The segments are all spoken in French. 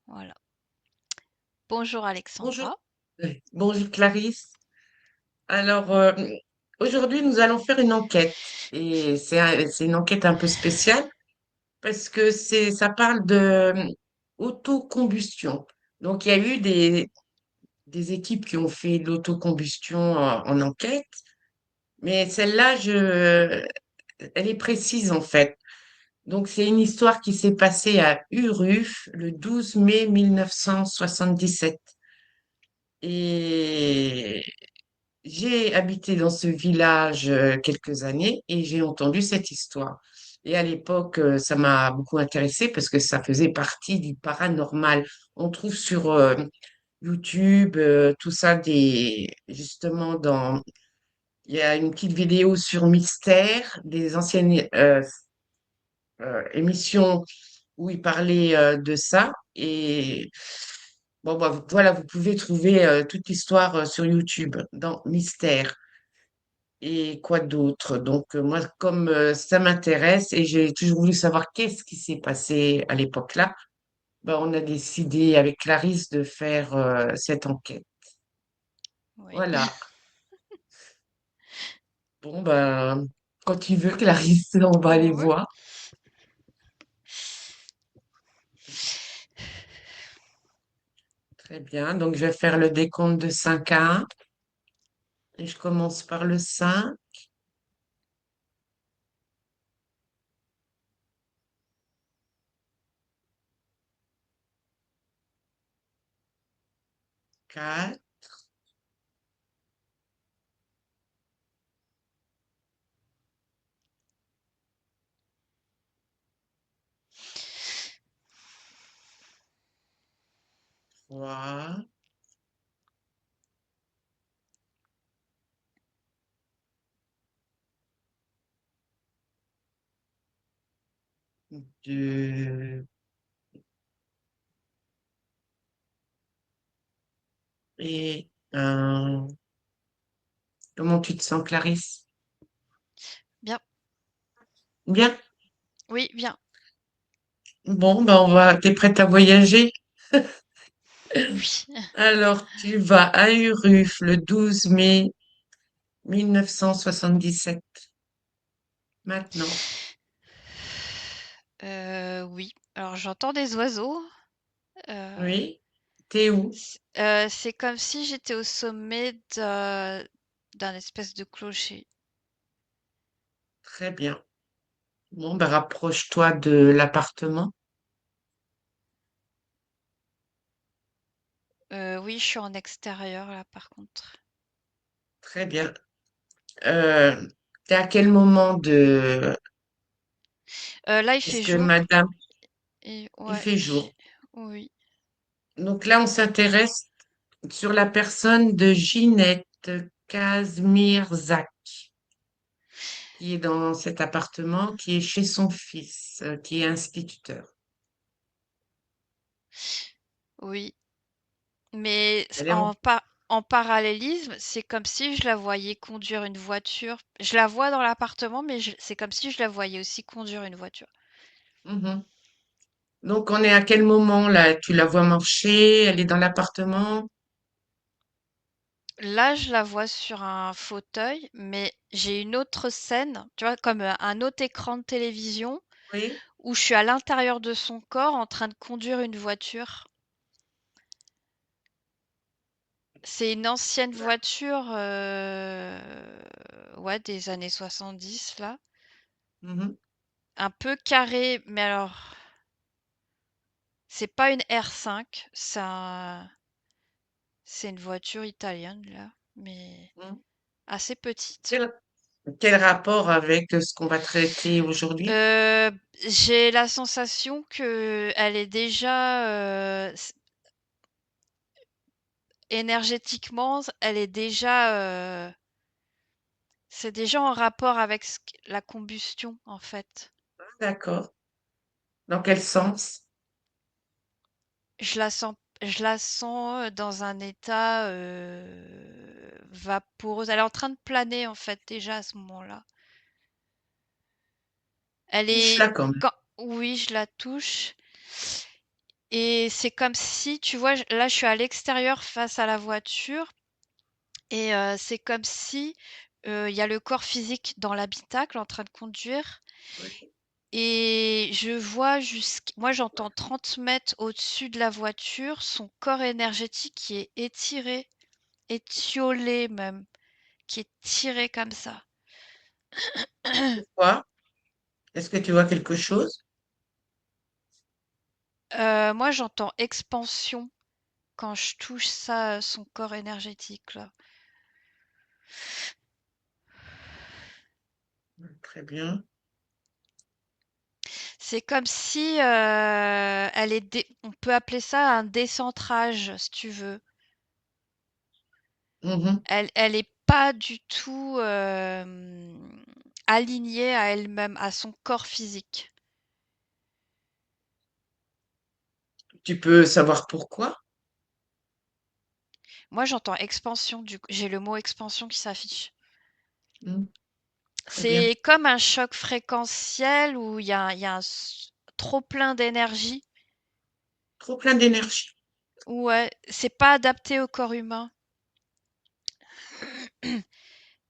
Voilà. Bonjour Bonjour, Alexandra. bonjour Clarisse. Alors, aujourd'hui, nous allons faire une enquête. Et c'est une enquête un peu spéciale parce que ça parle de autocombustion. Donc, il y a eu des équipes qui ont fait de l'autocombustion en enquête, mais celle-là, elle est précise en fait. Donc, c'est une histoire qui s'est passée à Uruf le 12 mai 1977. Et j'ai habité dans ce village quelques années et j'ai entendu cette histoire. Et à l'époque, ça m'a beaucoup intéressée parce que ça faisait partie du paranormal. On trouve sur YouTube tout ça justement il y a une petite vidéo sur Mystère, des anciennes émissions où il parlait de ça. Et bon, bah, voilà, vous pouvez trouver toute l'histoire sur YouTube dans Mystère. Et quoi d'autre? Donc, moi, comme ça m'intéresse et j'ai toujours voulu savoir qu'est-ce qui s'est passé à l'époque-là, ben, on a décidé avec Clarisse de faire cette enquête. Oui. Voilà. Bon, ben, quand tu veux, Clarisse, on va aller Ouais. voir. Très bien. Donc, je vais faire le décompte de 5 à 1 et je commence par le 5, 4, 3, 2 et 1. Comment tu te sens, Clarisse? Bien. Bien. Oui, bien. Bon, ben, t'es prête à voyager? Oui. Alors, tu vas à Uruf le 12 mai 1977. Maintenant. Oui. Alors j'entends des oiseaux. Euh, Oui. T'es où? c'est comme si j'étais au sommet d'un espèce de clocher. Très bien. Bon, ben, rapproche-toi de l'appartement. Oui, je suis en extérieur là par contre. Très bien. Euh, T'es à quel moment de... Là, il Est-ce fait que jour. madame, Et il ouais. fait jour. Oui. Donc là, on s'intéresse sur la personne de Ginette Kazmierzak, qui est dans cet appartement, qui est chez son fils, qui est instituteur. Oui. Mais Elle est en... en parallélisme, c'est comme si je la voyais conduire une voiture. Je la vois dans l'appartement, mais c'est comme si je la voyais aussi conduire une voiture. Mhm. Donc, on est à quel moment là? Tu la vois marcher, elle est dans l'appartement? Là, je la vois sur un fauteuil, mais j'ai une autre scène, tu vois, comme un autre écran de télévision Oui. où je suis à l'intérieur de son corps en train de conduire une voiture. C'est une ancienne voiture, ouais, des années 70 là. Mhm. Un peu carrée, mais alors, c'est pas une R5, c'est une voiture italienne là, mais Mhm. assez petite. Quel, quel rapport avec ce qu'on va traiter aujourd'hui? Heu, j'ai la sensation que elle est déjà, énergétiquement, elle est déjà, c'est déjà en rapport avec la combustion, en fait. D'accord. Dans quel sens? Je la sens, dans un état, vaporeuse. Elle est en train de planer, en fait, déjà à ce moment-là. Elle est Touche-la quand même. quand Oui, je la touche et c'est comme si, tu vois, là, je suis à l'extérieur face à la voiture et c'est comme si, il y a le corps physique dans l'habitacle en train de conduire Oui. et je vois moi, j'entends 30 mètres au-dessus de la voiture son corps énergétique qui est étiré, étiolé même, qui est tiré comme ça. Pourquoi? Est-ce que tu vois quelque chose? Moi, j'entends expansion quand je touche ça, son corps énergétique là. Très bien. C'est comme si, elle est on peut appeler ça un décentrage, si tu veux. Mhm. Elle est pas du tout, alignée à elle-même, à son corps physique. Tu peux savoir pourquoi? Moi, j'entends expansion, du coup j'ai le mot expansion qui s'affiche. Mhm. Très bien. C'est comme un choc fréquentiel où il y a un trop plein d'énergie. Trop plein d'énergie. Ouais, c'est pas adapté au corps humain.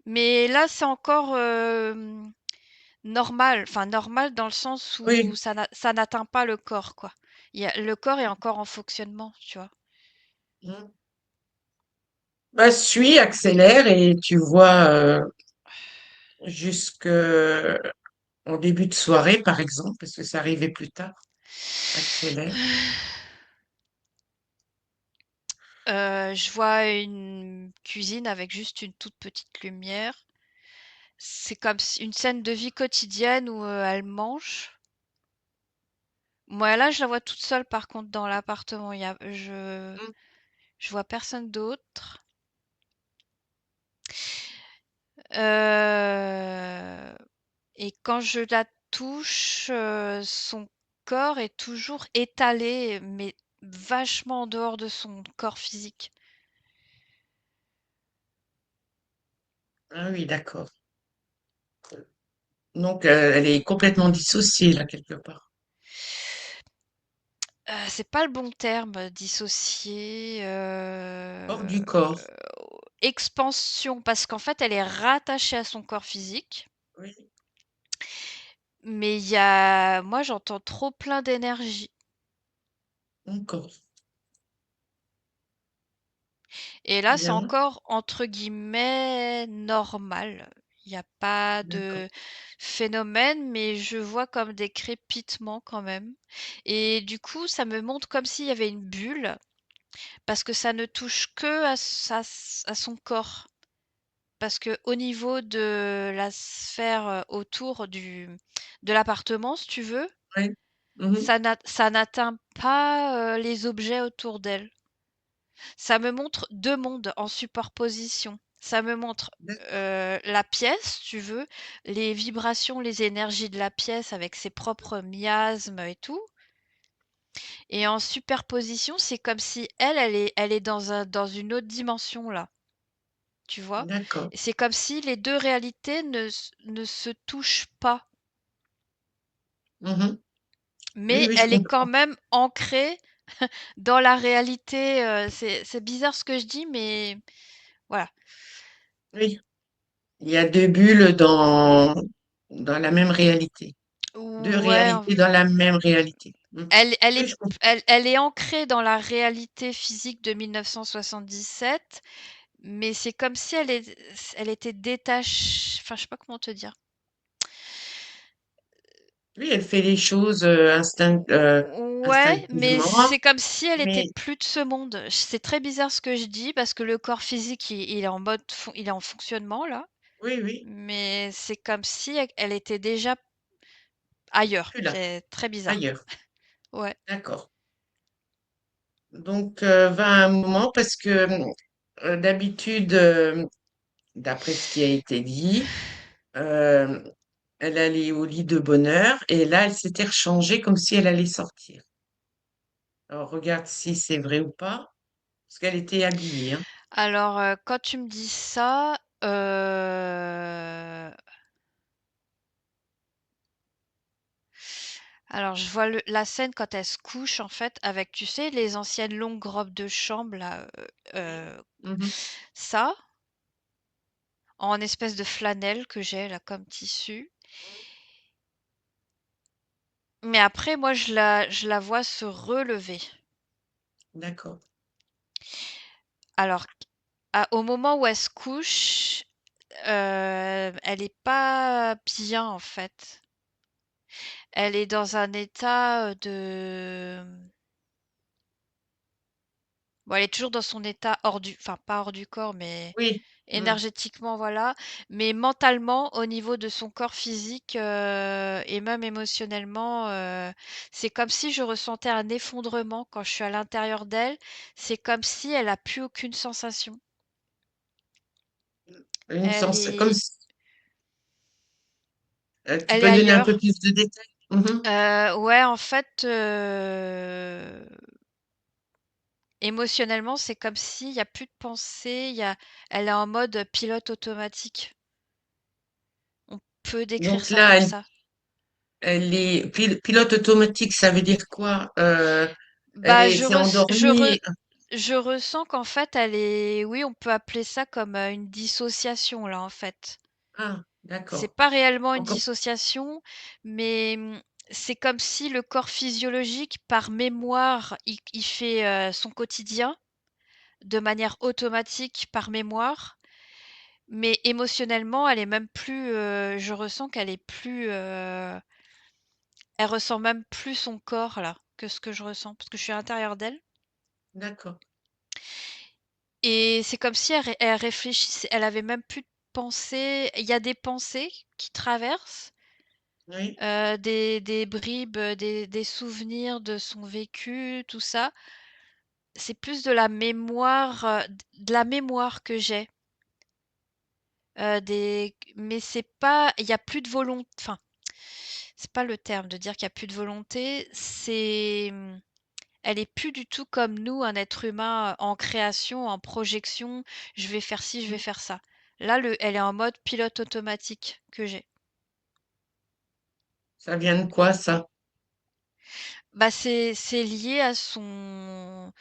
Mais là, c'est encore normal, enfin normal dans le sens où Oui. ça n'atteint pas le corps, quoi. Le corps est encore en fonctionnement, tu vois. Mhm. Bah, suis, accélère et tu vois jusque en début de soirée, par exemple, parce que ça arrivait plus tard. Accélère. Je vois une cuisine avec juste une toute petite lumière. C'est comme une scène de vie quotidienne où elle mange. Moi, là, je la vois toute seule, par contre, dans l'appartement. Mhm. Je vois personne d'autre. Euh, Et quand je la touche, son corps est toujours étalé, mais vachement en dehors de son corps physique. Ah oui, d'accord. Donc, elle est complètement dissociée, là, quelque part. C'est pas le bon terme, dissocié, Hors du corps. expansion, parce qu'en fait, elle est rattachée à son corps physique, Oui, mais moi, j'entends trop plein d'énergie. encore. Et là, c'est Bien, encore entre guillemets normal. Il n'y a pas d'accord. de phénomène, mais je vois comme des crépitements quand même. Et du coup, ça me montre comme s'il y avait une bulle, parce que ça ne touche que à son corps. Parce que au niveau de la sphère autour de l'appartement, si tu veux, Oui. Mhm. ça n'atteint pas les objets autour d'elle. Ça me montre 2 mondes en superposition. Ça me montre, la pièce, si tu veux, les vibrations, les énergies de la pièce avec ses propres miasmes et tout et en superposition, c'est comme si elle est dans une autre dimension là, tu vois? D'accord. Et c'est comme si les 2 réalités ne se touchent pas, Mhm. Oui, mais oui, je elle est quand comprends. même ancrée dans la réalité, c'est bizarre ce que je dis, mais voilà. Oui. Il y a deux bulles dans la même réalité. Deux Ouais, réalités dans la même réalité. Mhm. Elle Oui, est je comprends. elle est ancrée dans la réalité physique de 1977, mais c'est comme si elle était détachée. Enfin, je sais pas comment te dire. Oui, elle fait les choses Ouais, mais instinctivement, c'est comme si elle était mais plus de ce monde. C'est très bizarre ce que je dis parce que le corps physique, il est en il est en fonctionnement là, oui, oui, mais c'est comme si elle était déjà ailleurs. plus là, C'est très bizarre. ailleurs. Ouais. D'accord. Donc, va un moment parce que d'habitude, d'après ce qui a été dit, euh, elle allait au lit de bonne heure et là, elle s'était rechangée comme si elle allait sortir. Alors, regarde si c'est vrai ou pas, parce qu'elle était habillée, hein. Alors, quand tu me dis ça, Alors, je vois la scène quand elle se couche, en fait, avec, tu sais, les anciennes longues robes de chambre, là, Mhm. ça, en espèce de flanelle que j'ai, là, comme tissu. Mais après, moi, je la vois se relever. D'accord. Alors, au moment où elle se couche, elle est pas bien, en fait. Elle est dans un état de... Bon, elle est toujours dans son état enfin, pas hors du corps, mais Oui. Mm. énergétiquement, voilà. Mais mentalement, au niveau de son corps physique, et même émotionnellement, c'est comme si je ressentais un effondrement quand je suis à l'intérieur d'elle. C'est comme si elle a plus aucune sensation. Elle Comme est, tu elle est peux donner un peu ailleurs. plus de détails? Mhm. Ouais, en fait, émotionnellement, c'est comme s'il y a plus de pensée, elle est en mode pilote automatique. On peut décrire Donc ça là, comme ça. elle est pilote automatique, ça veut dire quoi? Elle Bah, est, c'est endormie. je ressens qu'en fait, elle est, oui, on peut appeler ça comme une dissociation, là, en fait. Ah, C'est d'accord. pas réellement une Encore. dissociation, mais c'est comme si le corps physiologique, par mémoire, il fait son quotidien de manière automatique par mémoire, mais émotionnellement, elle est même plus, je ressens qu'elle est plus, elle ressent même plus son corps là que ce que je ressens parce que je suis à l'intérieur d'elle. D'accord. Et c'est comme si elle réfléchissait, elle avait même plus de pensée. Il y a des pensées qui traversent, Oui. des bribes, des souvenirs de son vécu, tout ça. C'est plus de la mémoire que j'ai. Mais c'est pas, il y a plus de volonté. Enfin, c'est pas le terme de dire qu'il y a plus de volonté. Elle est plus du tout comme nous, un être humain en création, en projection. Je vais faire ci, je vais faire ça. Là, elle est en mode pilote automatique que j'ai. Ça vient de quoi, ça? Bah, c'est lié à son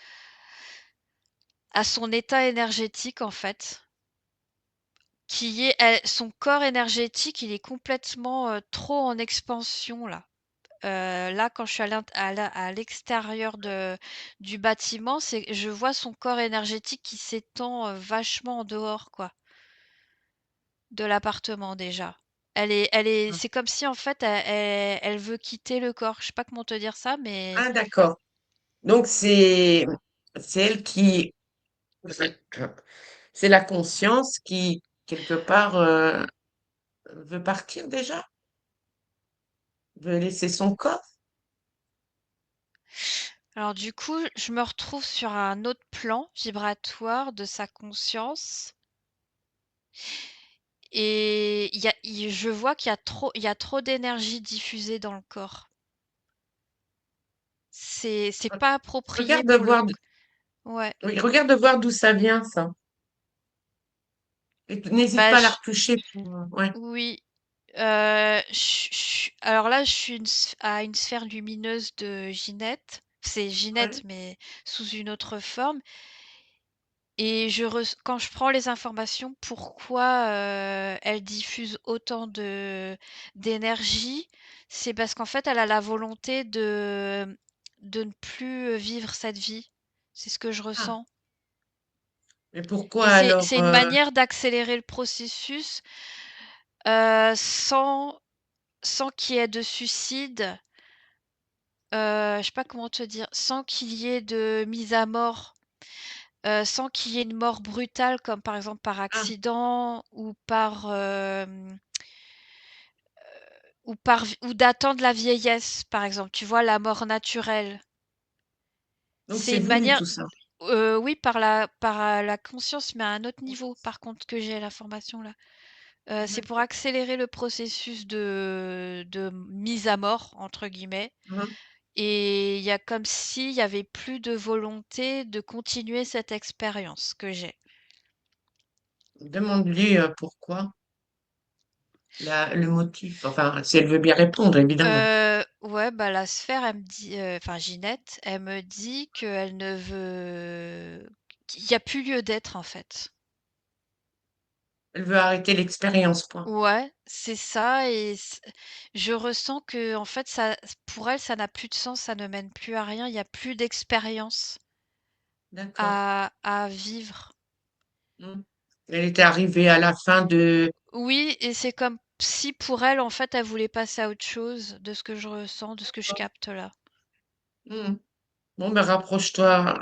état énergétique en fait, son corps énergétique, il est complètement trop en expansion là. Là, quand je suis à l'extérieur du bâtiment, je vois son corps énergétique qui s'étend vachement en dehors, quoi, de l'appartement déjà. C'est comme si en fait, elle veut quitter le corps. Je sais pas comment te dire ça, mais Ah, d'accord. Donc, c'est elle qui, c'est la conscience qui, quelque part, veut partir déjà, veut laisser son corps. alors du coup, je me retrouve sur un autre plan vibratoire de sa conscience et je vois il y a trop d'énergie diffusée dans le corps. C'est pas approprié Regarde pour le. voir, Ouais. oui, regarde voir d'où ça vient, ça. Et n'hésite Bah, pas à la retoucher pour, ouais, oui. Alors là, je suis à une sphère lumineuse de Ginette. C'est Ginette, ouais. mais sous une autre forme. Et quand je prends les informations, pourquoi elle diffuse autant d'énergie, c'est parce qu'en fait, elle a la volonté de ne plus vivre cette vie. C'est ce que je Ah, ressens. mais pourquoi Et alors? c'est une manière d'accélérer le processus sans qu'il y ait de suicide, je sais pas comment te dire, sans qu'il y ait de mise à mort, sans qu'il y ait une mort brutale comme par exemple par Ah, accident ou d'attendre la vieillesse, par exemple, tu vois? La mort naturelle. donc C'est c'est une voulu manière tout ça. oui la conscience, mais à un autre niveau par contre que j'ai l'information là. C'est pour D'accord. accélérer le processus de «mise à mort» entre guillemets. Mhm. Et il y a comme s'il y avait plus de volonté de continuer cette expérience que j'ai. Demande-lui pourquoi. le motif? Enfin, si elle veut bien répondre, évidemment. Ouais, bah, la sphère, elle me dit, enfin Ginette, elle me dit qu'elle ne veut qu'il y a plus lieu d'être, en fait. Elle veut arrêter l'expérience, point. Ouais, c'est ça et je ressens que en fait ça pour elle, ça n'a plus de sens, ça ne mène plus à rien, il y a plus d'expérience D'accord. à vivre. Mm. Elle était arrivée à la fin de... Oui, et c'est comme si pour elle, en fait, elle voulait passer à autre chose de ce que je ressens, de ce que je capte là. Mm. Bon, ben rapproche-toi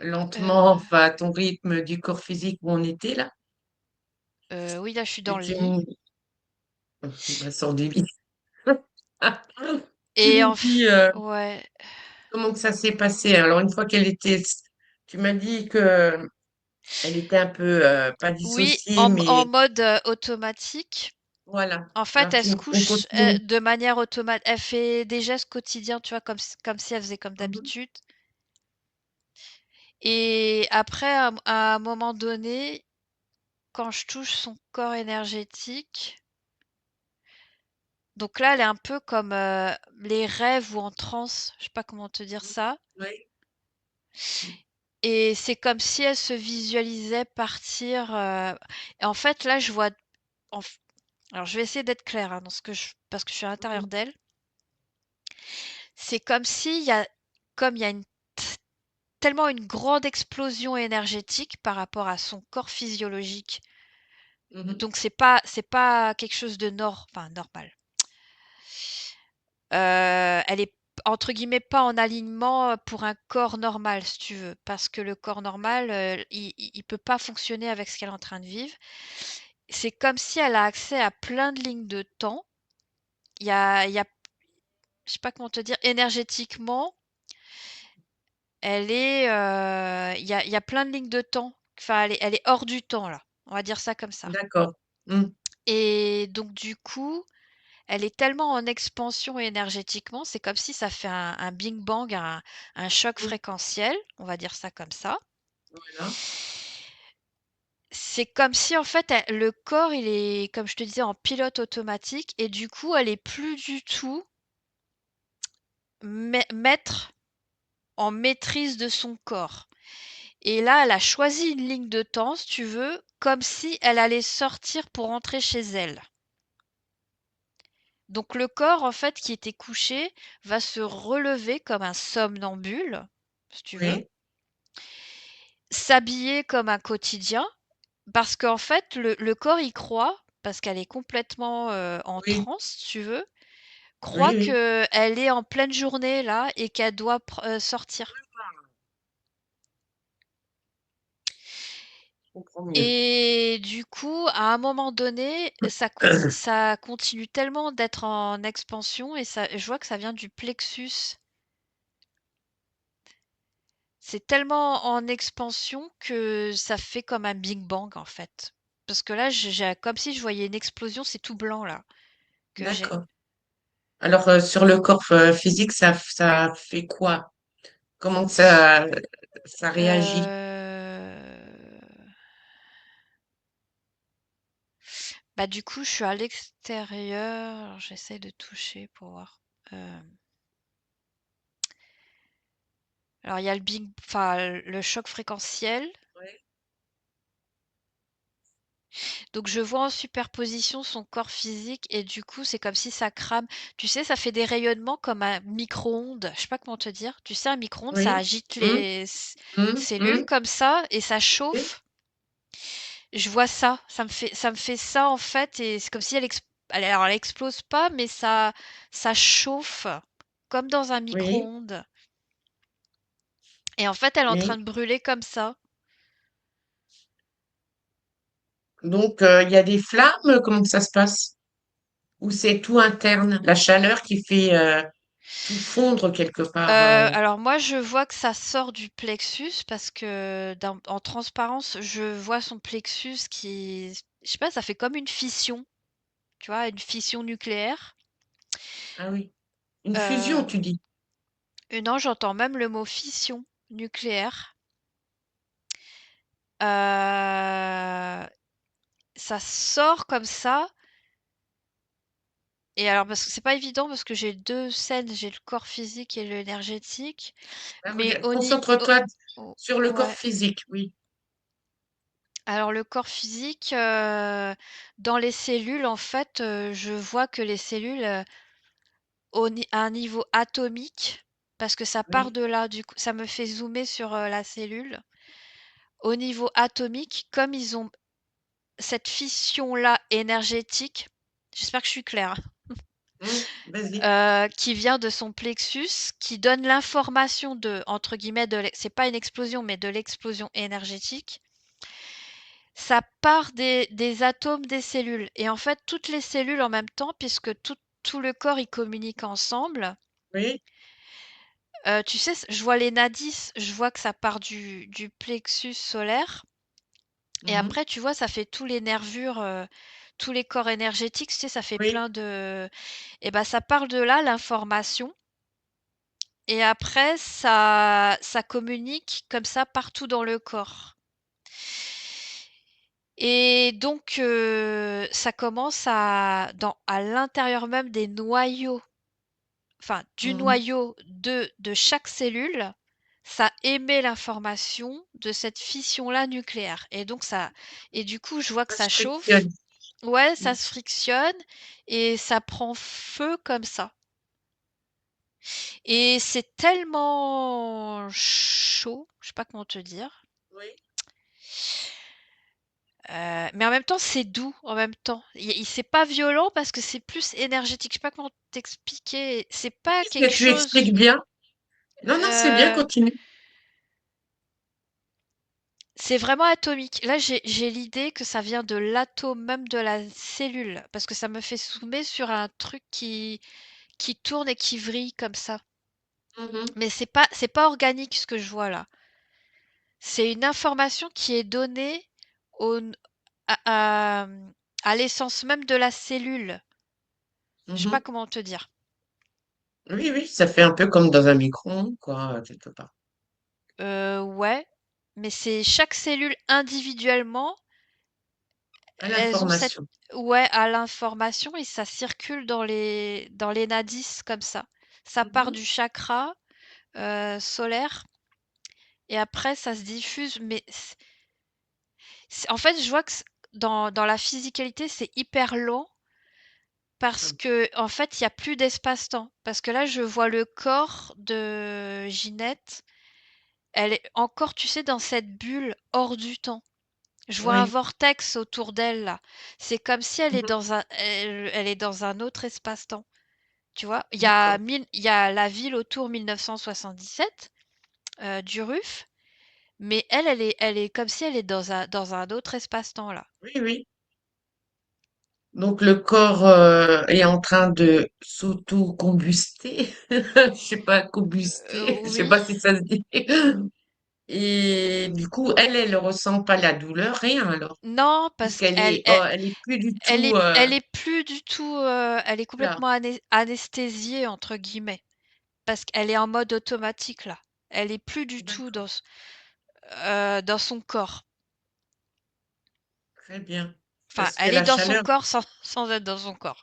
lentement, Euh, enfin, à ton rythme du corps physique où on était là. oui, là, je suis dans Et le lit. ben, sors du lit. Tu Et me dis ouais. comment que ça s'est passé. Alors, une fois qu'elle était... Tu m'as dit que elle était un peu, pas Oui, dissociée, en mais mode automatique. voilà. En fait, Alors, elle se on couche continue. de manière automatique. Elle fait des gestes quotidiens, tu vois, comme si elle faisait comme Mhm. d'habitude. Et après, à un moment donné, quand je touche son corps énergétique, donc là, elle est un peu comme les rêves ou en transe, je sais pas comment te dire ça. Oui. Et c'est comme si elle se visualisait partir. Et en fait, là, je vois. en f- Alors, je vais essayer d'être claire hein, dans ce que parce que je suis à l'intérieur Mhm. d'elle. C'est comme s'il y a, comme il y a tellement une grande explosion énergétique par rapport à son corps physiologique. Mhm. Donc c'est pas quelque chose de enfin normal. Elle est entre guillemets pas en alignement pour un corps normal, si tu veux, parce que le corps normal, il peut pas fonctionner avec ce qu'elle est en train de vivre. C'est comme si elle a accès à plein de lignes de temps. Il y a, je sais pas comment te dire, énergétiquement, il y a plein de lignes de temps. Enfin, elle est hors du temps là. On va dire ça comme ça. D'accord. Mm. Et donc du coup, elle est tellement en expansion énergétiquement, c'est comme si ça fait un bing bang, un choc Mm. fréquentiel, on va dire ça comme ça. Voilà. C'est comme si en fait le corps il est, comme je te disais, en pilote automatique et du coup elle est plus du tout maître en maîtrise de son corps. Et là, elle a choisi une ligne de temps, si tu veux, comme si elle allait sortir pour rentrer chez elle. Donc le corps, en fait, qui était couché, va se relever comme un somnambule, si tu veux, Oui. s'habiller comme un quotidien, parce qu'en fait, le corps y croit, parce qu'elle est complètement en Oui. transe, si tu veux, croit Oui, oui. qu'elle est en pleine journée là et qu'elle doit sortir. Je comprends mieux. Et du coup, à un moment donné, ça continue tellement d'être en expansion et ça, je vois que ça vient du plexus. C'est tellement en expansion que ça fait comme un Big Bang en fait. Parce que là, comme si je voyais une explosion, c'est tout blanc là que j'ai. D'accord. Alors, sur le corps physique, ça fait quoi? Comment ça réagit? Euh, Bah du coup, je suis à l'extérieur. Alors, j'essaie de toucher pour voir. Euh, Alors il y a enfin le choc fréquentiel. Oui. Donc je vois en superposition son corps physique et du coup c'est comme si ça crame. Tu sais, ça fait des rayonnements comme un micro-ondes. Je sais pas comment te dire. Tu sais, un micro-ondes, ça Oui. agite Mm. les Mm. cellules Mm. comme ça et ça Oui. chauffe. Je vois ça. Ça me fait ça en fait et c'est comme si alors elle explose pas, mais ça chauffe comme dans un Oui. micro-ondes. Et en fait, elle est en train Oui. de brûler comme ça. Donc, il y a des flammes, comment ça se passe? Ou c'est tout interne, la chaleur qui fait tout fondre quelque part. Alors moi, je vois que ça sort du plexus parce que en transparence, je vois son plexus qui, je sais pas, ça fait comme une fission, tu vois, une fission nucléaire. Ah oui. Une fusion, Euh, tu dis. et non, j'entends même le mot fission nucléaire. Euh, Ça sort comme ça Et alors, parce que c'est pas évident, parce que j'ai 2 scènes, j'ai le corps physique et l'énergétique, Ah, mais regarde, au ni au concentre-toi au sur le corps ouais. physique, oui. Alors le corps physique, dans les cellules, en fait, je vois que les cellules, au ni à un niveau atomique, parce que ça part Oui, de là, du coup, ça me fait zoomer sur, la cellule. Au niveau atomique, comme ils ont cette fission-là énergétique, j'espère que je suis claire, vas-y. qui vient de son plexus, qui donne l'information de, entre guillemets, c'est pas une explosion, mais de l'explosion énergétique. Ça part des atomes des cellules. Et en fait, toutes les cellules en même temps, puisque tout le corps il communique ensemble. Oui. Tu sais, je vois les nadis, je vois que ça part du plexus solaire. Et Mhm. après, tu vois, ça fait tous les nervures, tous les corps énergétiques, tu sais, ça fait Oui, plein de. Et ben, ça part de là, l'information. Et après, ça communique comme ça partout dans le corps. Et donc, ça commence à l'intérieur même des noyaux, enfin, du mhm. noyau de chaque cellule, ça émet l'information de cette fission-là nucléaire. Et donc, et du coup, je vois que Ça se ça chauffe. frictionne. Ouais, ça Mm. se frictionne et ça prend feu comme ça. Et c'est tellement chaud, je sais pas comment te dire. Oui. Mais en même temps, c'est doux en même temps. C'est pas violent parce que c'est plus énergétique. Je sais pas comment t'expliquer. C'est Oui, pas mais quelque tu chose. expliques bien. Non, non, c'est bien, euh, continue. c'est vraiment atomique. Là, j'ai l'idée que ça vient de l'atome même de la cellule parce que ça me fait zoomer sur un truc qui tourne et qui vrille comme ça. Mhm. Mais c'est pas organique ce que je vois là. C'est une information qui est donnée au, à, à à l'essence même de la cellule. Je sais pas Mhm. comment te dire. Oui, oui, ça fait un peu comme dans un micro-ondes, quoi, quelque part. Ouais, mais c'est chaque cellule individuellement, À elles ont cette l'information. ouais, à l'information et ça circule dans les nadis comme ça. Ça part Mhm. du chakra, solaire et après ça se diffuse, mais en fait, je vois que dans la physicalité, c'est hyper lent parce Ah, que en fait, il y a plus d'espace-temps. Parce que là, je vois le corps de Ginette, elle est encore, tu sais, dans cette bulle hors du temps. Je vois un oui. vortex autour d'elle là. C'est comme si Mhm. elle est dans un autre espace-temps. Tu vois, D'accord. il y a la ville autour 1977 du RUF, mais elle est comme si elle est dans un autre espace-temps là. Oui, oui. Donc le corps est en train de s'auto-combuster. Je sais pas, combuster. Je sais Oui. pas si ça se dit. Et du coup, elle ressent pas la douleur, rien alors, Non, parce puisqu'elle est, oh, elle est plus du tout elle est plus du tout, elle est là. complètement anesthésiée entre guillemets, parce qu'elle est en mode automatique là. Elle est plus du tout D'accord, dans son corps. très bien. Enfin, Parce que elle est la dans son chaleur, corps sans être dans son corps.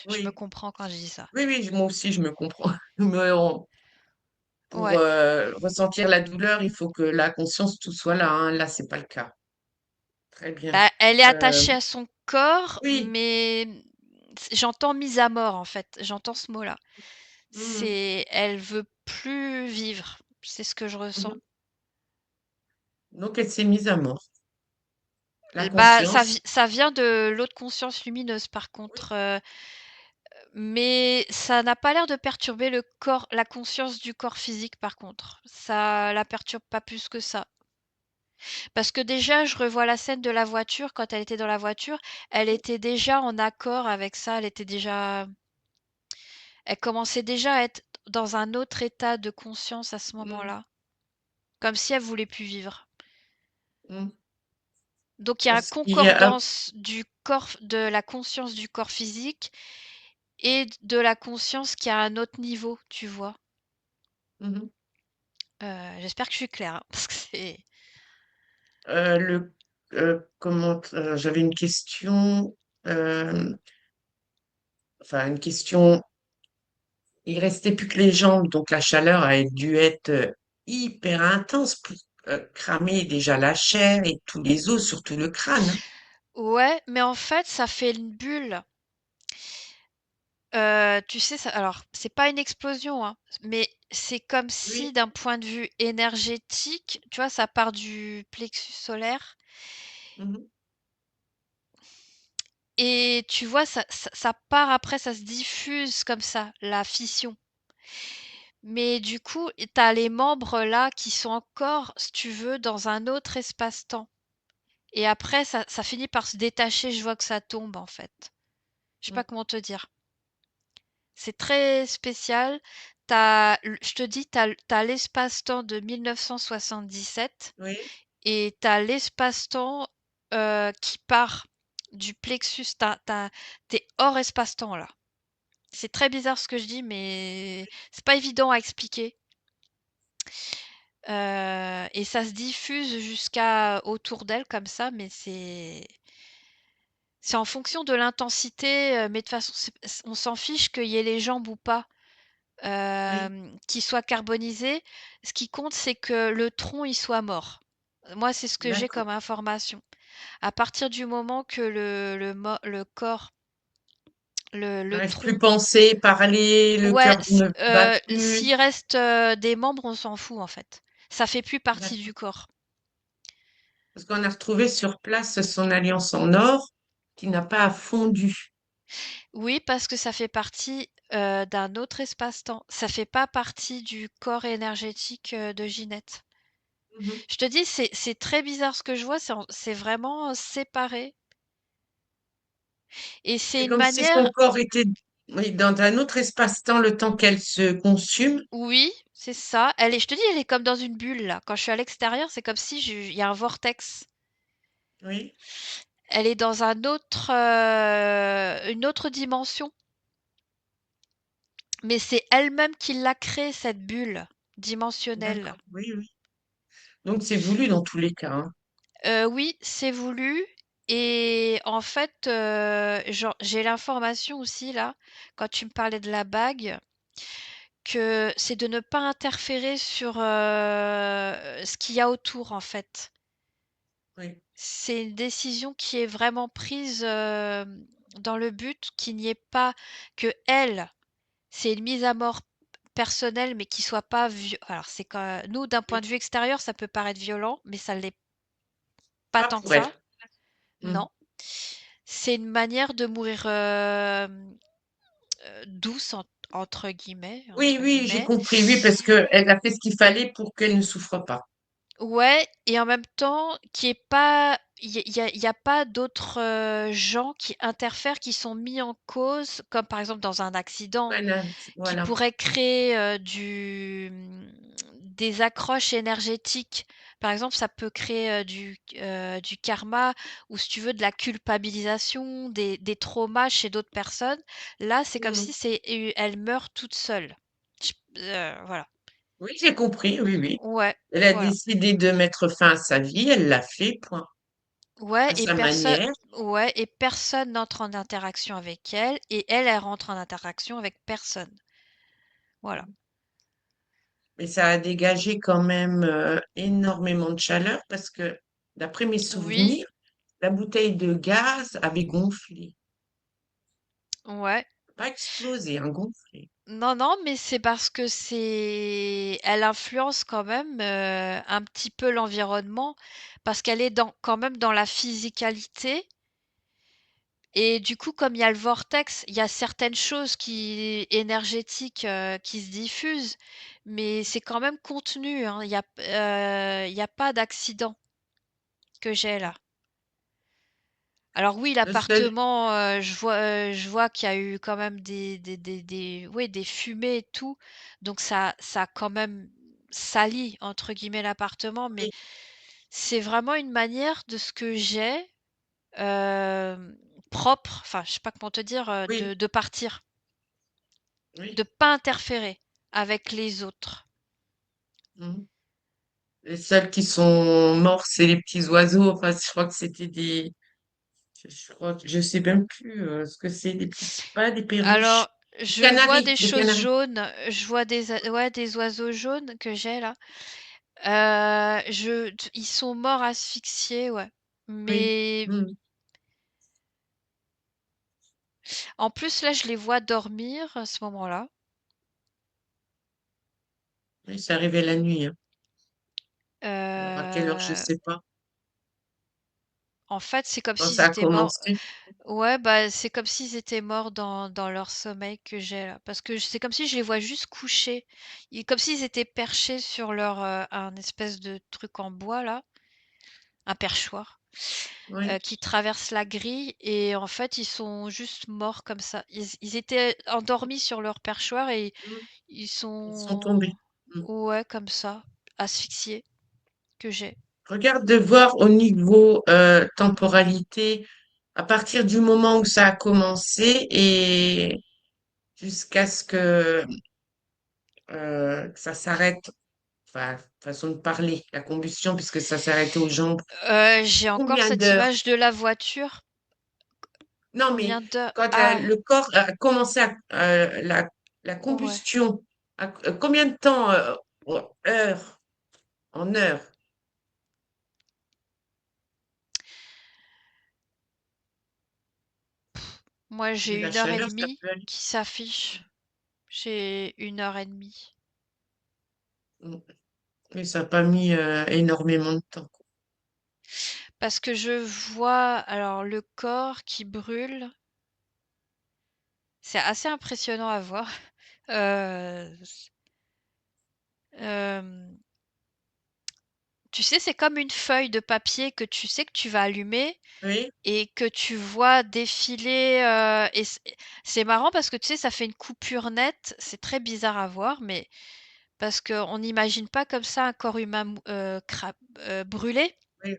Je me oui, comprends quand je dis ça. oui, oui, moi aussi je me comprends. Mais pour Ouais. ressentir la douleur, il faut que la conscience tout soit là, hein. Là, c'est pas le cas. Très bien. Bah, elle est Euh, attachée à son corps, oui. mais j'entends mise à mort en fait. J'entends ce mot-là. Mhm, Elle veut plus vivre. C'est ce que je ressens. mhm. Donc elle s'est mise à mort. La Bah, conscience. ça vient de l'autre conscience lumineuse par Oui. contre, mais ça n'a pas l'air de perturber le corps, la conscience du corps physique par contre. Ça la perturbe pas plus que ça. Parce que déjà, je revois la scène de la voiture, quand elle était dans la voiture, elle était déjà en accord avec ça, elle commençait déjà à être dans un autre état de conscience à ce Mhm, moment-là, comme si elle voulait plus vivre. mhm. Donc il y a une Parce qu'il y a... concordance du corps, de la conscience du corps physique et de la conscience qui a un autre niveau, tu vois. Mhm. J'espère que je suis claire, hein, parce que c'est Le, comment, j'avais une question. euh, enfin, une question, il restait plus que les jambes, donc la chaleur a dû être hyper intense pour cramer déjà la chair et tous les os, surtout le crâne, hein. Ouais, mais en fait, ça fait une bulle. Tu sais, ça, alors, c'est pas une explosion, hein, mais c'est comme si, Oui. d'un point de vue énergétique, tu vois, ça part du plexus solaire Mhm. et tu vois, ça part après, ça se diffuse comme ça, la fission. Mais du coup, tu as les membres là qui sont encore, si tu veux, dans un autre espace-temps. Et après, ça finit par se détacher, je vois que ça tombe en fait. Je sais pas Mm. comment te dire. C'est très spécial. Je te dis, t'as l'espace-temps de 1977 Oui, et t'as l'espace-temps qui part du plexus. T'es hors espace-temps là. C'est très bizarre ce que je dis, mais c'est pas évident à expliquer. Et ça se diffuse jusqu'à autour d'elle comme ça, mais c'est en fonction de l'intensité, mais de toute façon, on s'en fiche qu'il y ait les jambes ou pas. oui, Qui soit carbonisé. Ce qui compte, c'est que le tronc, il soit mort. Moi, c'est ce que j'ai d'accord. comme information. À partir du moment que le corps, le N'arrive tronc, plus penser, parler, le ouais, cœur ne bat plus. s'il reste des membres, on s'en fout en fait. Ça fait plus partie du D'accord. corps. Parce qu'on a retrouvé sur place son alliance en or qui n'a pas fondu. Oui, parce que ça fait partie d'un autre espace-temps. Ça fait pas partie du corps énergétique de Ginette. Mhm. Je te dis, c'est très bizarre ce que je vois, c'est vraiment séparé. Et c'est C'est une comme si son manière, corps était, oui, dans un autre espace-temps le temps qu'elle se consume. oui, c'est ça. Je te dis, elle est comme dans une bulle là. Quand je suis à l'extérieur, c'est comme si il y a un vortex. Oui, Elle est dans une autre dimension. Mais c'est elle-même qui l'a créée, cette bulle dimensionnelle. d'accord. Oui, oui. Donc c'est voulu dans tous les cas, hein. Oui, c'est voulu. Et en fait, j'ai l'information aussi là, quand tu me parlais de la bague, que c'est de ne pas interférer sur ce qu'il y a autour en fait. Oui. C'est une décision qui est vraiment prise dans le but qu'il n'y ait pas que elle, c'est une mise à mort personnelle, mais qui soit pas alors c'est quand nous d'un point Oui. de vue extérieur, ça peut paraître violent, mais ça l'est pas Pas tant que pour ça. elle. Mm. Non, c'est une manière de mourir douce Oui, entre oui, j'ai guillemets. compris. Oui, parce qu'elle a fait ce qu'il fallait pour qu'elle ne souffre pas. Ouais, et en même temps, qui est pas, il y a pas d'autres gens qui interfèrent, qui sont mis en cause, comme par exemple dans un accident, Voilà. qui Voilà. pourrait créer des accroches énergétiques. Par exemple, ça peut créer du karma ou, si tu veux, de la culpabilisation, des traumas chez d'autres personnes. Là, c'est comme si Mm. elle meurt toute seule. Voilà. Oui, j'ai compris. Oui, oui. Ouais, Elle a voilà. décidé de mettre fin à sa vie. Elle l'a fait, point. Ouais, À sa manière. et personne n'entre en interaction avec elle, et elle rentre en interaction avec personne. Voilà. Mais ça a dégagé quand même énormément de chaleur parce que, d'après mes Oui, souvenirs, la bouteille de gaz avait gonflé. ouais. Pas explosé, hein, gonflé. Non, non, mais c'est parce que elle influence quand même un petit peu l'environnement, parce qu'elle est quand même dans la physicalité. Et du coup, comme il y a le vortex, il y a certaines choses énergétiques qui se diffusent, mais c'est quand même contenu, hein. Il y a pas d'accident que j'ai là. Alors oui, Le seul, l'appartement, je vois qu'il y a eu quand même ouais, des fumées et tout, donc ça a quand même «sali» entre guillemets l'appartement, mais oui, c'est vraiment une manière de ce que j'ai, propre, enfin je sais pas comment te dire, oui, de partir, de oui. pas interférer avec les autres. Mhm. Les seuls qui sont morts, c'est les petits oiseaux. Enfin, je crois que c'était des. Je crois que je sais même plus ce que c'est, des petits, pas des perruches. Alors, je vois des Des choses canaris. jaunes, je vois ouais, des oiseaux jaunes que j'ai là. Ils sont morts asphyxiés, ouais. Oui. Mais Mm. en plus, là, je les vois dormir à ce moment-là. Oui, c'est arrivé la nuit, hein. Alors, à quelle heure, je Euh, sais pas. En fait, c'est comme Quand s'ils ça a étaient morts. commencé. Ouais, bah, c'est comme s'ils étaient morts dans leur sommeil que j'ai là. Parce que c'est comme si je les vois juste couchés. Comme s'ils étaient perchés sur un espèce de truc en bois là, un perchoir, Oui. qui traverse la grille. Et en fait, ils sont juste morts comme ça. Ils étaient endormis sur leur perchoir et Mm. ils Ils sont sont, tombés. Mm. ouais, comme ça, asphyxiés que j'ai. Regarde de voir au niveau temporalité, à partir du moment où ça a commencé et jusqu'à ce que ça s'arrête, enfin, façon de parler, la combustion, puisque ça s'arrêtait aux jambes. J'ai encore Combien cette d'heures? image de la voiture. Non, mais Combien d'heures? quand Ah, le corps a commencé la ouais. combustion, combien de temps, heures, en heures, Moi, vu j'ai la une heure et chaleur, ça demie peut aller. qui s'affiche. J'ai 1 heure et demie. Mm. Mais ça n'a pas mis énormément de temps, quoi. Parce que je vois, alors, le corps qui brûle. C'est assez impressionnant à voir. Euh, euh, Tu sais, c'est comme une feuille de papier que tu sais que tu vas allumer Oui, et que tu vois défiler. Et c'est marrant parce que tu sais, ça fait une coupure nette. C'est très bizarre à voir, mais parce qu'on n'imagine pas comme ça un corps humain brûlé. oui,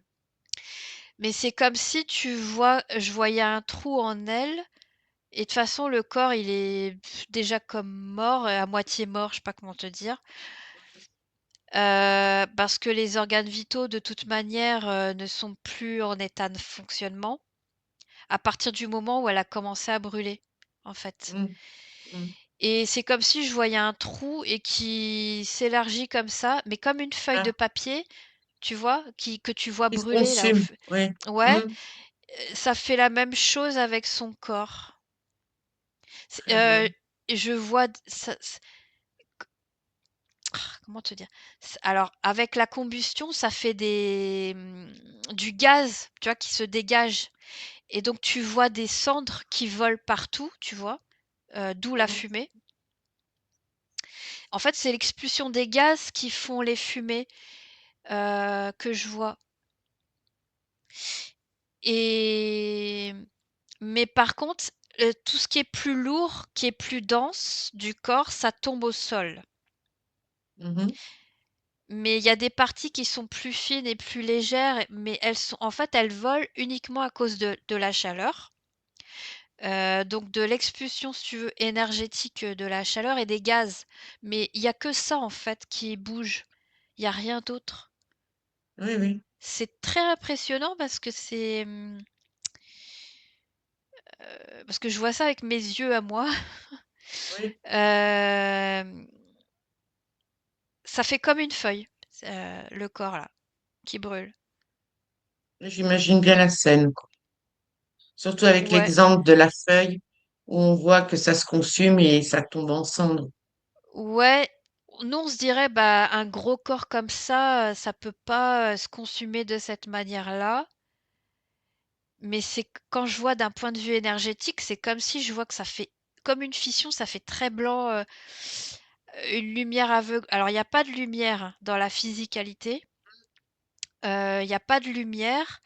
Mais c'est comme si je voyais un trou en elle. Et de toute façon, le corps, il est déjà comme mort, à moitié mort, je sais pas comment te dire. Parce que les organes vitaux, de toute manière, ne sont plus en état de fonctionnement à partir du moment où elle a commencé à brûler, en fait. mm, mm. Et c'est comme si je voyais un trou et qui s'élargit comme ça, mais comme une feuille de Ah, papier, tu vois, que tu vois il se brûler là. consume, oui. Ouais, Mm. ça fait la même chose avec son corps. C'est- Très euh, bien. et je vois comment te dire? Alors, avec la combustion, ça fait du gaz, tu vois, qui se dégage. Et donc, tu vois des cendres qui volent partout, tu vois, d'où la Mhm. fumée. En fait, c'est l'expulsion des gaz qui font les fumées que je vois. Et mais par contre, tout ce qui est plus lourd, qui est plus dense du corps, ça tombe au sol. Mhm. Mais il y a des parties qui sont plus fines et plus légères, mais en fait, elles volent uniquement à cause de la chaleur. Donc de l'expulsion, si tu veux, énergétique de la chaleur et des gaz. Mais il y a que ça, en fait, qui bouge. Il y a rien d'autre. Oui, oui, C'est très impressionnant parce que je vois ça avec mes yeux à moi. oui. Hem, Ça fait comme une feuille, le corps là, qui brûle. J'imagine bien la scène, quoi. Surtout avec Ouais, l'exemple de la feuille où on voit que ça se consume et ça tombe en cendres. ouais. Nous, on se dirait, bah, un gros corps comme ça peut pas, se consumer de cette manière-là. Mais quand je vois d'un point de vue énergétique, c'est comme si je vois que ça fait comme une fission, ça fait très blanc, une lumière aveugle. Alors, il y a pas de lumière dans la physicalité, il y a pas de lumière,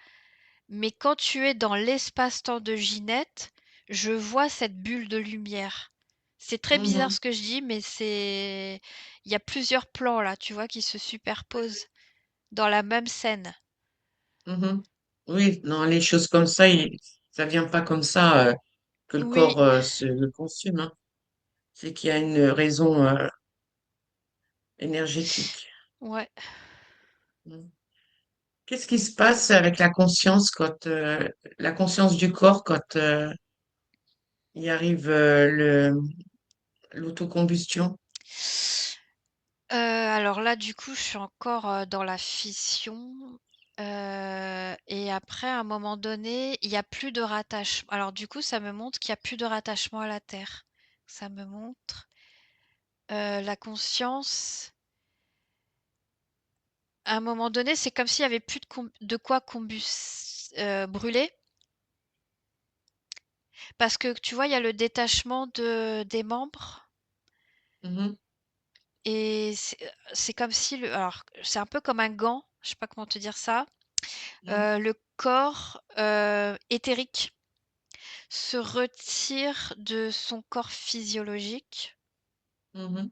mais quand tu es dans l'espace-temps de Ginette, je vois cette bulle de lumière. C'est très bizarre Mhm. ce que je dis, mais il y a plusieurs plans là, tu vois, qui se Oui, superposent dans la même scène. oui. Mhm. Oui, non, les choses comme ça, ça vient pas comme ça que le Oui, corps se le consume, hein. C'est qu'il y a une raison énergétique. ouais. Mm. Ok, Qu'est-ce qui se passe avec la conscience la conscience du corps quand il arrive l'autocombustion? Alors là, du coup, je suis encore, dans la fission, et après, à un moment donné, il y a plus de rattachement. Alors du coup, ça me montre qu'il y a plus de rattachement à la terre. Ça me montre, la conscience, à un moment donné, c'est comme s'il y avait plus de quoi brûler. Parce que tu vois, il y a le détachement des membres Mhm, et c'est comme si alors, c'est un peu comme un gant, je sais pas comment te dire ça. mhm, Le corps, éthérique se retire de son corps physiologique mhm.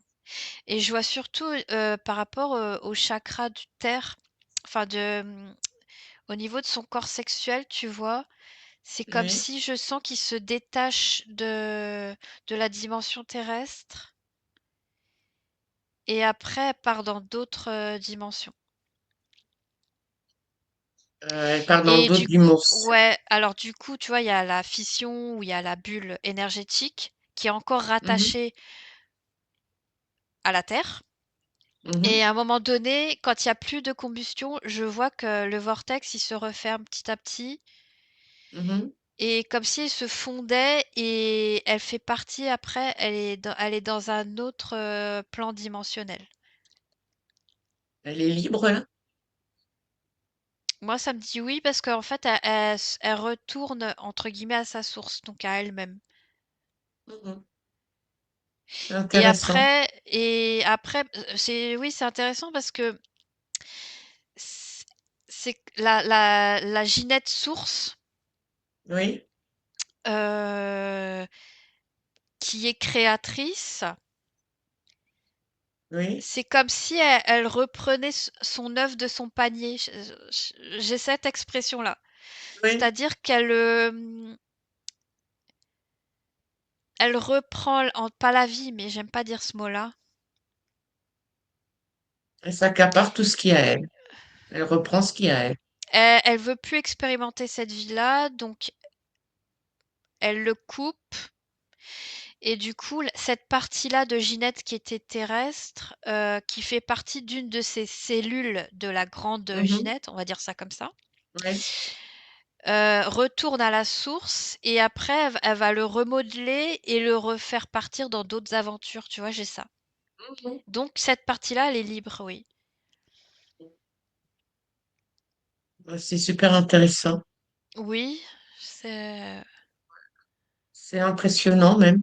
et je vois surtout, par rapport, au chakra du terre, enfin au niveau de son corps sexuel, tu vois? C'est comme Oui. si je sens qu'il se détache de la dimension terrestre et après part dans d'autres, dimensions. Elle part dans Et d'autres du dimensions. Ouais, alors du coup, tu vois, il y a la fission où il y a la bulle énergétique qui est encore Mhm, rattachée à la Terre. Et mhm, à un moment donné, quand il y a plus de combustion, je vois que le vortex, il se referme petit à petit mhm. et comme si elle se fondait et elle fait partie après, elle est dans un autre, plan dimensionnel. Elle est libre, là? Moi, ça me dit oui parce qu'en fait, elle retourne entre guillemets à sa source, donc à elle-même. Mhm. C'est intéressant. Et après, c'est oui, c'est intéressant parce que c c'est que la Ginette source, Oui, heu, qui est créatrice, oui, c'est comme si elle reprenait son œuf de son panier. J'ai cette expression-là. oui. C'est-à-dire qu'elle, elle reprend pas la vie, mais j'aime pas dire ce mot-là. Elle s'accapare tout ce qu'il y a à elle. Elle reprend ce qu'il y a à elle. Elle veut plus expérimenter cette vie-là, donc elle le coupe. Et du coup, cette partie-là de Ginette qui était terrestre, qui fait partie d'une de ces cellules de la grande Mhm, Ginette, on va dire ça comme ça, oui. retourne à la source et après elle va le remodeler et le refaire partir dans d'autres aventures, tu vois? J'ai ça. Mhm. Donc cette partie-là, elle est libre, oui. C'est super intéressant. Oui, c'est C'est impressionnant même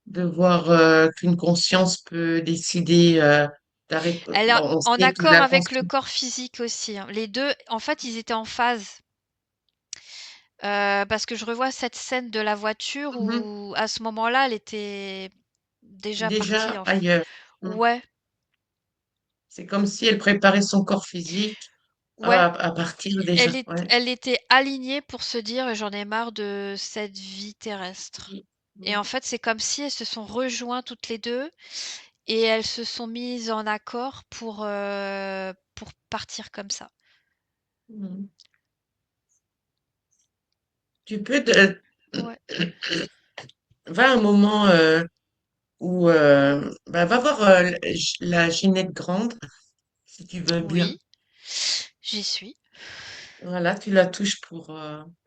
de voir qu'une conscience peut décider d'arrêter. elle est Bon, on en sait que accord la avec le conscience. corps physique aussi, hein. Les 2, en fait, ils étaient en phase. Parce que je revois cette scène de la voiture Mhm. où, à ce moment-là, elle était déjà partie Déjà en f ailleurs. Mhm. ouais, C'est comme si elle préparait son corps physique ouais, à partir déjà. Ouais. elle était alignée pour se dire: «J'en ai marre de cette vie terrestre» et en Mhm. fait, c'est comme si elles se sont rejointes toutes les 2 et elles se sont mises en accord pour partir comme ça. Mhm. Tu peux te- Ouais. Va un moment où bah, va voir la Ginette Grande, si tu veux bien. Oui, j'y suis. Voilà, tu la touches pour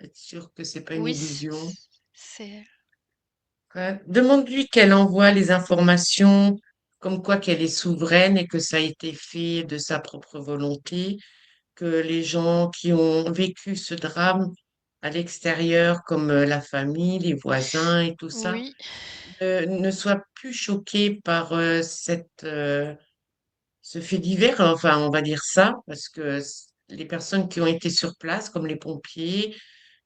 être sûr que c'est pas une Oui, illusion. c'est Ouais. Demande-lui qu'elle envoie les informations comme quoi qu'elle est souveraine et que ça a été fait de sa propre volonté, que les gens qui ont vécu ce drame à l'extérieur, comme la famille, les voisins et tout ça, oui, ne soient plus choqués par ce fait divers, enfin, on va dire ça, parce que les personnes qui ont été sur place, comme les pompiers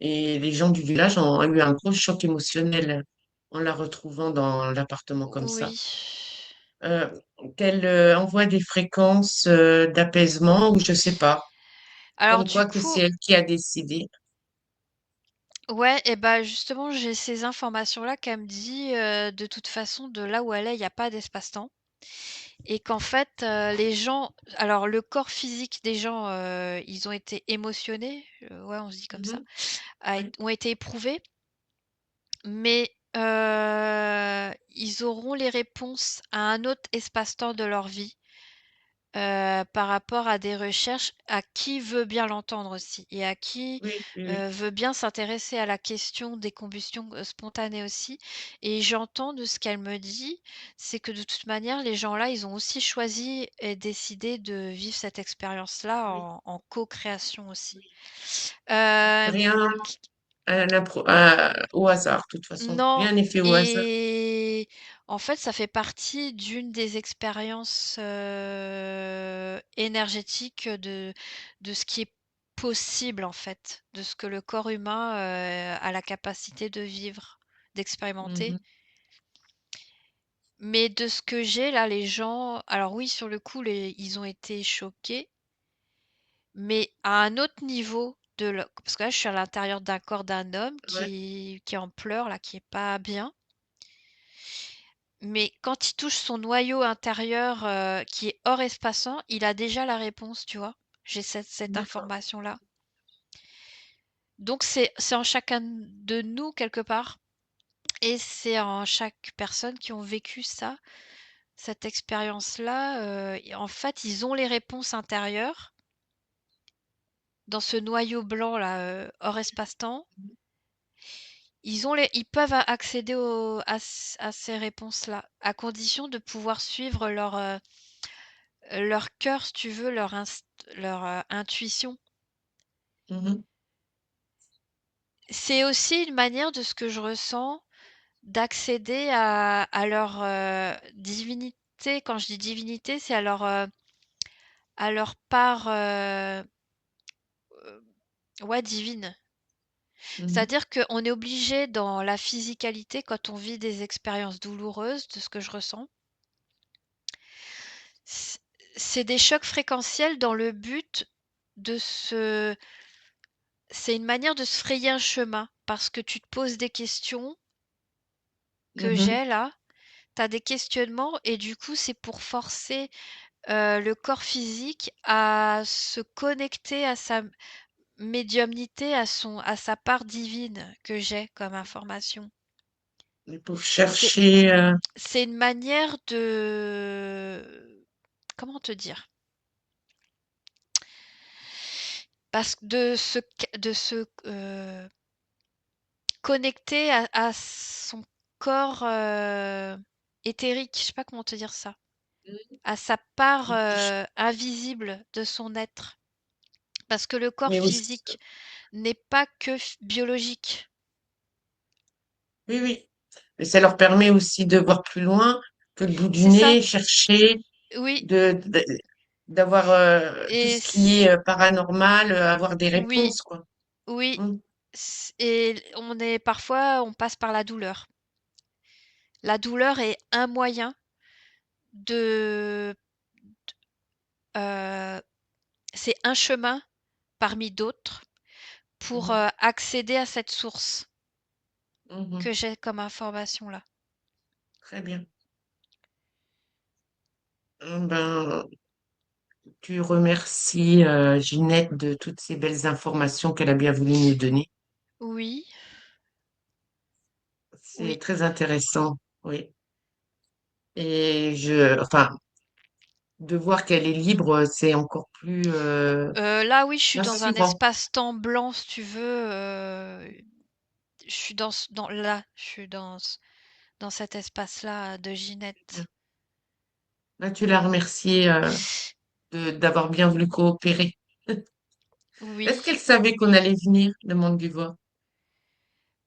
et les gens du village, ont eu un gros choc émotionnel en la retrouvant dans l'appartement comme ça. oui. Euh, Qu'elle envoie des fréquences d'apaisement ou je sais pas, Alors comme du quoi que coup c'est elle qui a décidé. ouais et bah, justement, j'ai ces informations-là qu'elle me dit, de toute façon, de là où elle est, il y a pas d'espace-temps et qu'en fait, les gens alors le corps physique des gens, ils ont été émotionnés, ouais, on se dit comme ça, Mhm. a ét Oui, ont été éprouvés, mais ils auront les réponses à un autre espace-temps de leur vie, par rapport à des recherches, à qui veut bien l'entendre aussi et à qui, oui, oui, oui. veut bien s'intéresser à la question des combustions, spontanées aussi et j'entends de ce qu'elle me dit, c'est que de toute manière, les gens-là, ils ont aussi choisi et décidé de vivre cette expérience-là Oui, en co-création aussi. oui. Hem, Rien au hasard, de toute façon. non Rien n'est fait au hasard. et en fait, ça fait partie d'une des expériences, énergétiques, de ce qui est possible, en fait, de ce que le corps humain, a la capacité de vivre, d'expérimenter. Mhm. Mais de ce que j'ai là, les gens alors oui, sur le coup, ils ont été choqués, mais à un autre niveau de le parce que là, je suis à l'intérieur d'un corps d'un homme Ouais. qui est en pleurs là, qui est pas bien. Mais quand il touche son noyau intérieur, qui est hors espace-temps, il a déjà la réponse, tu vois? J'ai cette D'accord. information-là. Donc c'est en chacun de nous quelque part et c'est en chaque personne qui ont vécu ça, cette expérience-là, et en fait, ils ont les réponses intérieures dans ce noyau blanc-là, hors espace-temps. Ils peuvent accéder à ces réponses-là, à condition de pouvoir suivre leur cœur, si tu veux, leur, intuition. Mhm. C'est aussi une manière, de ce que je ressens, d'accéder à leur, divinité. Quand je dis divinité, c'est à leur part, ouais, divine. Mhm. C'est-à-dire qu'on est obligé dans la physicalité, quand on vit des expériences douloureuses, de ce que je ressens, c c'est des chocs fréquentiels dans le but de se c'est une manière de se frayer un chemin parce que tu te poses des questions que Mhm. j'ai là, tu as des questionnements et du coup, c'est pour forcer, le corps physique à se connecter à sa médiumnité, à sa part divine que j'ai comme information. Et pour C'est chercher, c'est une manière de comment te dire? Parce que de se connecter à son corps, éthérique, je sais pas comment te dire ça. À sa part, invisible de son être. Parce que le corps mais aussi, physique n'est pas que biologique. oui, oui. Mais ça leur permet aussi de voir plus loin que le bout du C'est ça, nez, chercher, oui. d'avoir tout Et ce qui est paranormal, avoir des oui, réponses, quoi. oui. Mm. Et on passe par la douleur. La douleur est un moyen de, euh, c'est un chemin parmi d'autres pour Mhm. accéder à cette source Mhm. que j'ai comme information là. Très bien. Ben, tu remercies Ginette de toutes ces belles informations qu'elle a bien voulu nous donner. Oui, C'est oui. très intéressant, oui. Et enfin, de voir qu'elle est libre, c'est encore plus Là, oui, je suis dans un rassurant. espace-temps blanc, si tu veux. Je suis je suis dans cet espace-là de Ginette. Là, tu l'as remerciée d'avoir bien voulu coopérer. Est-ce Oui. qu'elle savait qu'on allait venir, demande Duvois?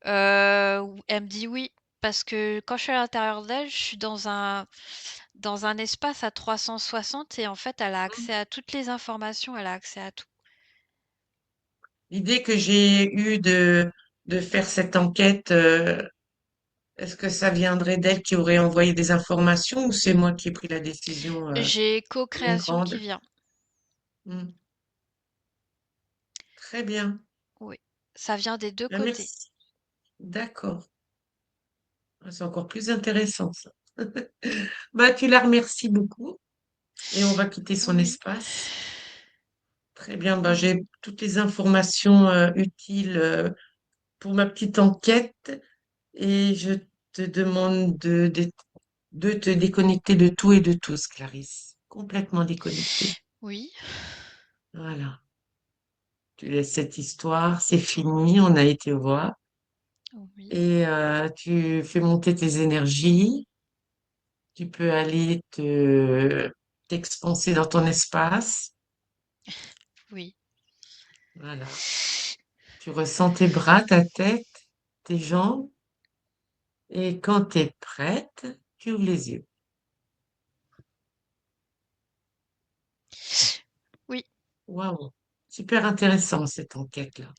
Elle me dit oui, parce que quand je suis à l'intérieur d'elle, je suis dans un espace à 360 et en fait, elle a accès à toutes les informations, elle a accès à tout. L'idée que j'ai eue de faire cette enquête, est-ce que ça viendrait d'elle qui aurait envoyé des informations ou c'est moi qui ai pris la décision J'ai comme une co-création qui grande? vient. Hmm. Très bien. Oui, ça vient des deux Ben, côtés. merci. D'accord. C'est encore plus intéressant, ça. Bah, tu la remercies beaucoup et on va quitter son Oui. espace. Très bien, bah, Mmh. j'ai toutes les informations utiles pour ma petite enquête et je te demande de te déconnecter de tout et de tous, Clarisse. Complètement déconnectée. Oui, Voilà. Tu laisses cette histoire, c'est fini, on a été voir. oui, Et tu fais monter tes énergies. Tu peux aller t'expanser dans ton espace. oui. Voilà. Tu ressens tes bras, ta tête, tes jambes. Et quand tu es prête, tu ouvres les yeux. Oui, Waouh. Super intéressant cette enquête-là.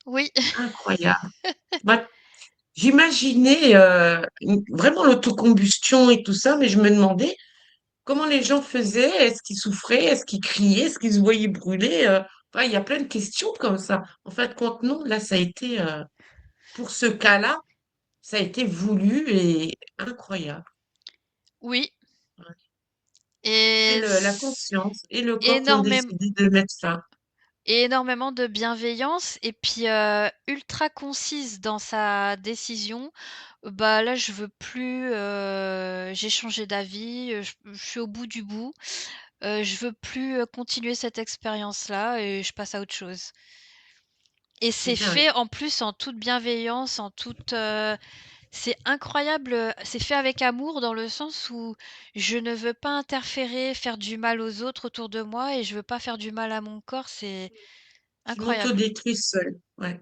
oui. Incroyable. Moi, j'imaginais vraiment l'autocombustion et tout ça, mais je me demandais comment les gens faisaient. Est-ce qu'ils souffraient? Est-ce qu'ils criaient? Est-ce qu'ils se voyaient brûler? Enfin, il y a plein de questions comme ça. En fait, compte non, là, ça a été, pour ce cas-là, ça a été voulu et incroyable. Oui, Ouais. C'est et la s conscience et le corps qui ont énormém décidé de mettre ça. et énormément de bienveillance et puis, ultra concise dans sa décision. Bah, là, je veux plus, j'ai changé d'avis, je suis au bout du bout, je veux plus, continuer cette expérience-là et je passe à autre chose. Et C'est c'est dingue. fait en plus en toute bienveillance, en toute, c'est incroyable, c'est fait avec amour dans le sens où je ne veux pas interférer, faire du mal aux autres autour de moi et je veux pas faire du mal à mon corps, c'est Je incroyable. m'autodétruis seule. Ouais.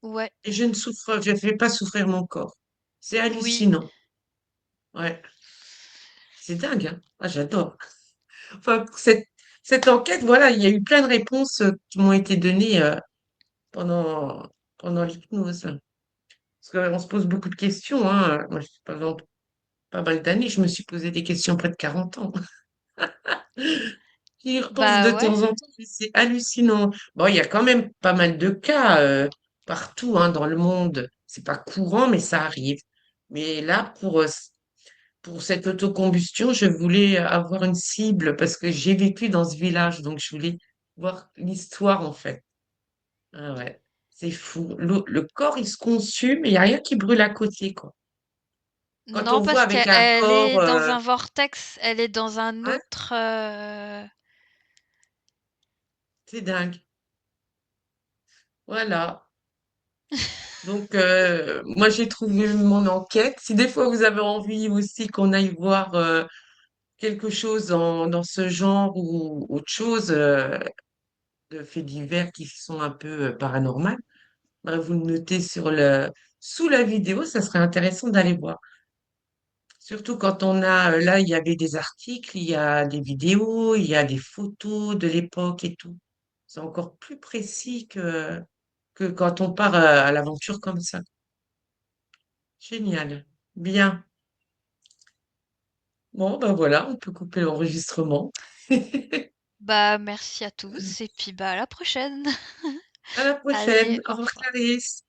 Ouais, Et je ne fais pas souffrir mon corps. C'est oui, hallucinant. Ouais. C'est dingue, hein. Ah, j'adore. Enfin, cette enquête, voilà, il y a eu plein de réponses qui m'ont été données pendant, pendant l'hypnose. Parce qu'on se pose beaucoup de questions, hein. Moi, pendant pas mal d'années, je me suis posé des questions près de 40 ans. J'y repense de bah, ouais. temps en temps, mais c'est hallucinant. Bon, il y a quand même pas mal de cas partout hein, dans le monde. C'est pas courant, mais ça arrive. Mais là, pour cette autocombustion, je voulais avoir une cible parce que j'ai vécu dans ce village, donc je voulais voir l'histoire en fait. Ah ouais, c'est fou. Le corps, il se consume et il n'y a rien qui brûle à côté, quoi. Quand Non, on voit parce avec qu'elle un elle corps, est dans un vortex, elle est dans un hein, autre, c'est dingue. Voilà. Donc, moi, j'ai trouvé mon enquête. Si des fois vous avez envie aussi qu'on aille voir quelque chose dans ce genre ou autre chose, de faits divers qui sont un peu paranormaux, ben, vous le notez sous la vidéo, ça serait intéressant d'aller voir. Surtout quand on a, là, il y avait des articles, il y a des vidéos, il y a des photos de l'époque et tout. C'est encore plus précis que quand on part à l'aventure comme ça. Génial. Bien. Bon, ben voilà, on peut couper l'enregistrement. bah, merci à tous et puis, bah, à la prochaine. À la prochaine. Allez, Au au revoir, revoir. Clarisse.